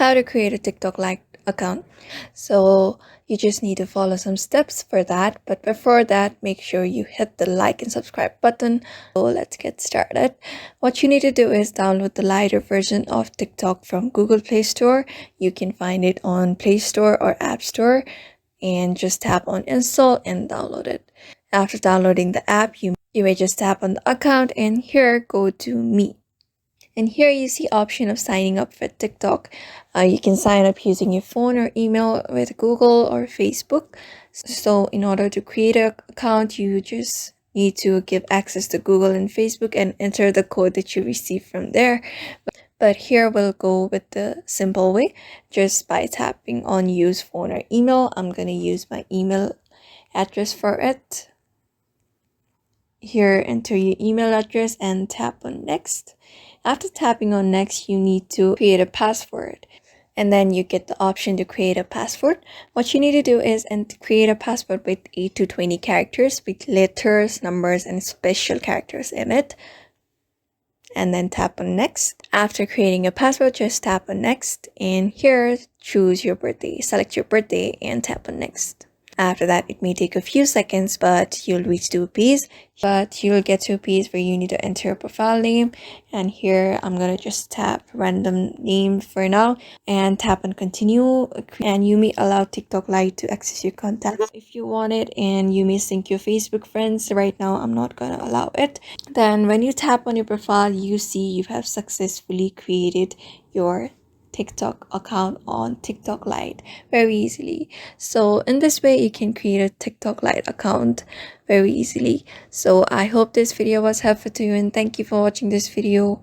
how to create a TikTok Lite account. So you just need to follow some steps for that. But before that, make sure you hit the like and subscribe button. So let's get started. What you need to do is download the lighter version of TikTok from Google Play Store. You can find it on Play Store or App Store, and just tap on install and download it. After downloading the app, you may just tap on the account and here go to me. And here you see option of signing up for TikTok. You can sign up using your phone or email with Google or Facebook. So in order to create an account, you just need to give access to Google and Facebook and enter the code that you receive from there. But here we'll go with the simple way, just by tapping on use phone or email. I'm going to use my email address for it. Here, enter your email address and tap on next. After tapping on next, you need to create a password. And then you get the option to create a password. What you need to do is create a password with 8 to 20 characters with letters, numbers, and special characters in it. And then tap on next. After creating a password, just tap on next. And here, choose your birthday. Select your birthday and tap on next. After that, it may take a few seconds, but you'll reach to a page. But you'll get to a page where you need to enter a profile name. And here, I'm going to just tap random name for now and tap on continue. And you may allow TikTok Lite to access your contacts if you want it. And you may sync your Facebook friends. Right now, I'm not going to allow it. Then when you tap on your profile, you see you have successfully created your TikTok account on TikTok Lite very easily. So in this way, you can create a TikTok Lite account very easily. So I hope this video was helpful to you, and thank you for watching this video.